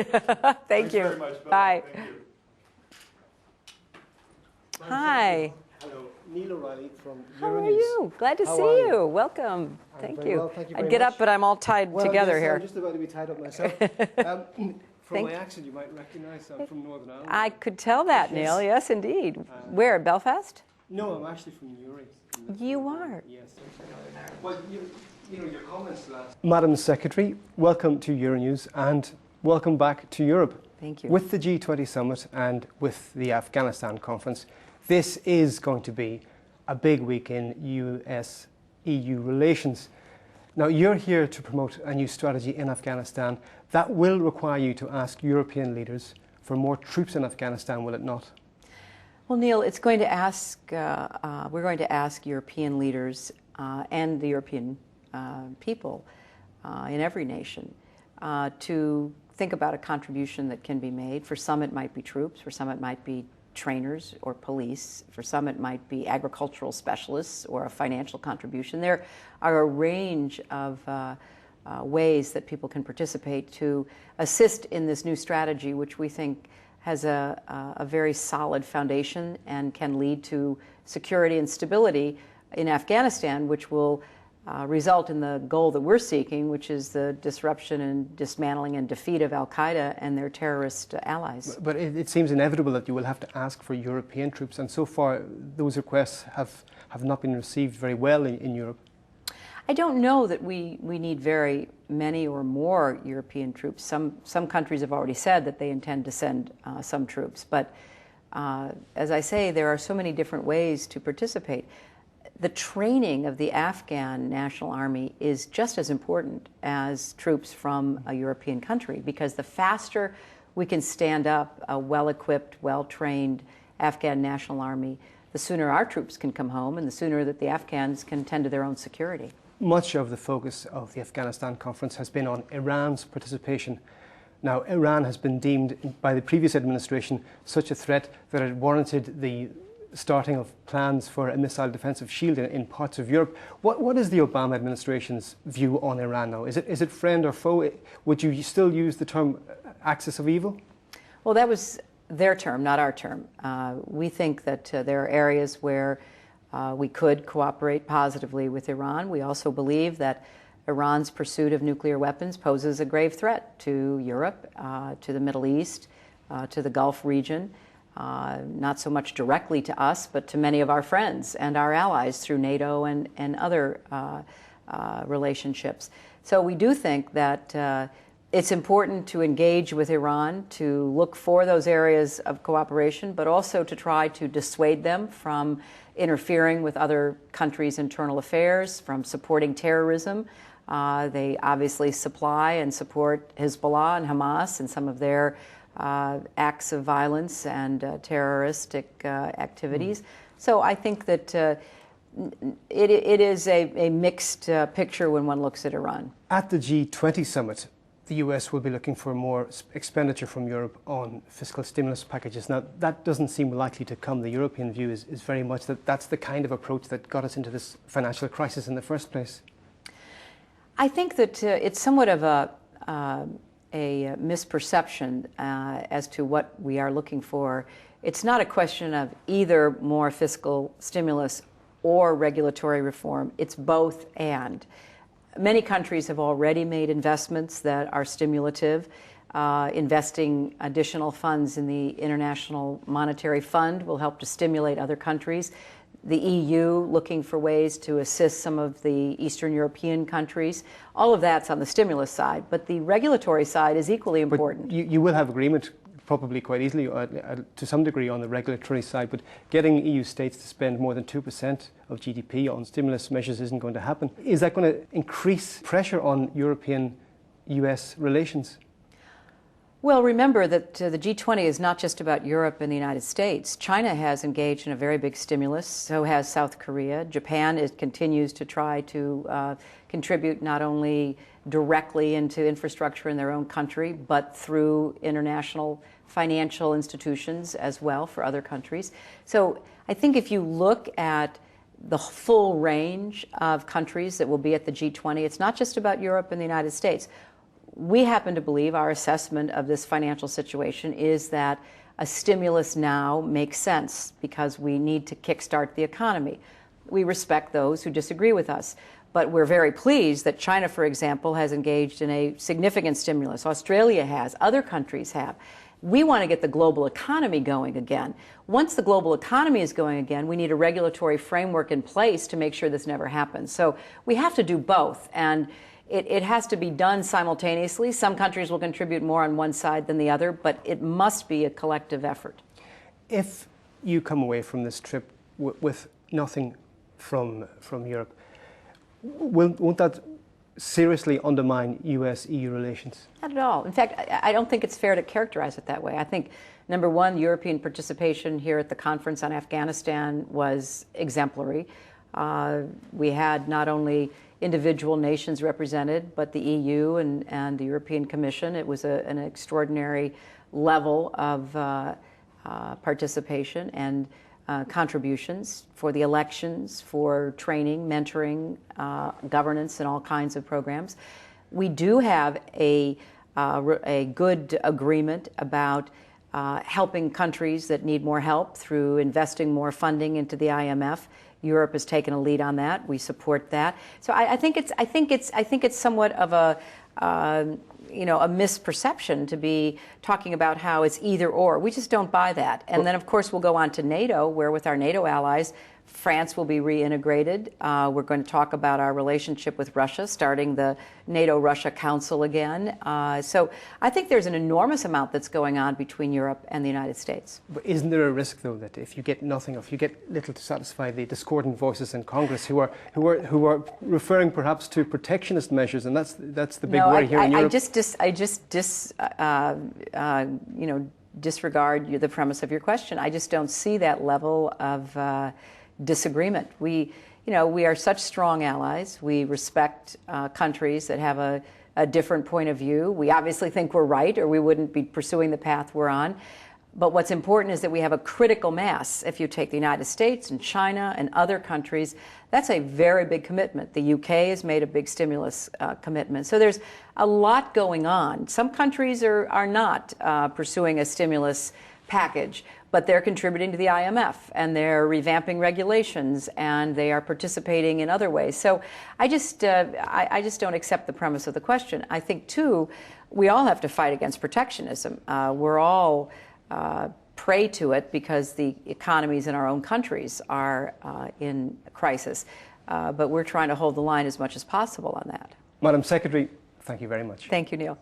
Thanks you. Very much. Bye. Thank you. Hi. Hello, Neil O'Reilly from How Euronews. are you? Glad to see you. Welcome. Thank you. Well, thank you very I'd get much. up, but I'm all tied together yes, here. I'm just about to be tied up myself. From my accent, you might recognise I'm from Northern Ireland. I could tell that, Neil. Yes, indeed. Where? Belfast? No, I'm actually from Newry. You are? Yes. Well, you know, your comments last... Madam Secretary, welcome to Euronews and welcome back to Europe. Thank you. With the G20 summit and with the Afghanistan conference, this is going to be a big week in US-EU relations. Now, you're here to promote a new strategy in Afghanistan. That will require you to ask European leaders for more troops in Afghanistan, will it not? Well, Neil, it's going to ask, we're going to ask European leaders and the European people in every nation to think about a contribution that can be made. For some it might be troops, for some it might be trainers or police, for some it might be agricultural specialists or a financial contribution. There are a range of ways that people can participate to assist in this new strategy, which we think has a very solid foundation and can lead to security and stability in Afghanistan, which will result in the goal that we're seeking, which is the disruption and dismantling and defeat of al-Qaeda and their terrorist allies. But it seems inevitable that you will have to ask for European troops, and so far those requests have not been received very well in Europe. I don't know that we need very many or more European troops. Some countries have already said that they intend to send some troops, but as I say, there are so many different ways to participate. The training of the Afghan National Army is just as important as troops from a European country, because the faster we can stand up a well-equipped, well-trained Afghan National Army, the sooner our troops can come home and the sooner that the Afghans can tend to their own security. Much of the focus of the Afghanistan conference has been on Iran's participation. Now, Iran has been deemed by the previous administration such a threat that it warranted the starting of plans for a missile defensive shield in parts of Europe. What is the Obama administration's view on Iran now? Is it friend or foe? Would you still use the term axis of evil? Well, that was their term, not our term. We think that there are areas where we could cooperate positively with Iran. We also believe that Iran's pursuit of nuclear weapons poses a grave threat to Europe, to the Middle East, to the Gulf region. Not so much directly to us, but to many of our friends and our allies through NATO and other relationships. So we do think that it's important to engage with Iran, to look for those areas of cooperation, but also to try to dissuade them from interfering with other countries' internal affairs, from supporting terrorism. They obviously supply and support Hezbollah and Hamas and some of their acts of violence and terroristic activities. So I think that it is a mixed picture when one looks at Iran. At the G20 summit, the US will be looking for more expenditure from Europe on fiscal stimulus packages. Now, that doesn't seem likely to come. The European view is very much that that's the kind of approach that got us into this financial crisis in the first place. I think that it's somewhat of a misperception as to what we are looking for. It's not a question of either more fiscal stimulus or regulatory reform. It's both and. Many countries have already made investments that are stimulative. Investing additional funds in the International Monetary Fund will help to stimulate other countries. The EU looking for ways to assist some of the Eastern European countries. All of that's on the stimulus side, but the regulatory side is equally important. But you will have agreement probably quite easily to some degree on the regulatory side, but getting EU states to spend more than 2% of GDP on stimulus measures isn't going to happen. Is that going to increase pressure on European-US relations? Well, remember that the G20 is not just about Europe and the United States. China has engaged in a very big stimulus, so has South Korea. Japan continues to try to contribute not only directly into infrastructure in their own country, but through international financial institutions as well for other countries. So I think if you look at the full range of countries that will be at the G20, it's not just about Europe and the United States. We happen to believe our assessment of this financial situation is that a stimulus now makes sense because we need to kickstart the economy. We respect those who disagree with us. But we're very pleased that China, for example, has engaged in a significant stimulus. Australia has. Other countries have. We want to get the global economy going again. Once the global economy is going again, we need a regulatory framework in place to make sure this never happens. So we have to do both. And it has to be done simultaneously. Some countries will contribute more on one side than the other, but it must be a collective effort. If you come away from this trip with nothing from Europe, won't that seriously undermine US-EU relations? Not at all. In fact, I don't think it's fair to characterize it that way. I think, number one, European participation here at the conference on Afghanistan was exemplary. We had not only individual nations represented, but the EU and the European Commission. It was an extraordinary level of participation and contributions for the elections, for training, mentoring, governance, and all kinds of programs. We do have a good agreement about helping countries that need more help through investing more funding into the IMF. Europe has taken a lead on that. We support that. So I think it's somewhat of a a misperception to be talking about how it's either or. We just don't buy that. And then, of course, we'll go on to NATO, where with our NATO allies, France will be reintegrated. We're going to talk about our relationship with Russia, starting the NATO-Russia Council again. So I think there's an enormous amount that's going on between Europe and the United States. But isn't there a risk, though, that if you get nothing, or if you get little to satisfy the discordant voices in Congress who are referring perhaps to protectionist measures, and that's the big worry here in Europe? I just disregard the premise of your question. I just don't see that level of disagreement. We are such strong allies. We respect countries that have a different point of view. We obviously think we're right, or we wouldn't be pursuing the path we're on. But what's important is that we have a critical mass. If you take the United States and China and other countries, that's a very big commitment. The UK has made a big stimulus commitment. So there's a lot going on. Some countries are not pursuing a stimulus package, but they're contributing to the IMF, and they're revamping regulations, and they are participating in other ways. So I just don't accept the premise of the question. I think, too, we all have to fight against protectionism. We're all prey to it because the economies in our own countries are in crisis. But we're trying to hold the line as much as possible on that. Madam Secretary, thank you very much. Thank you, Neil.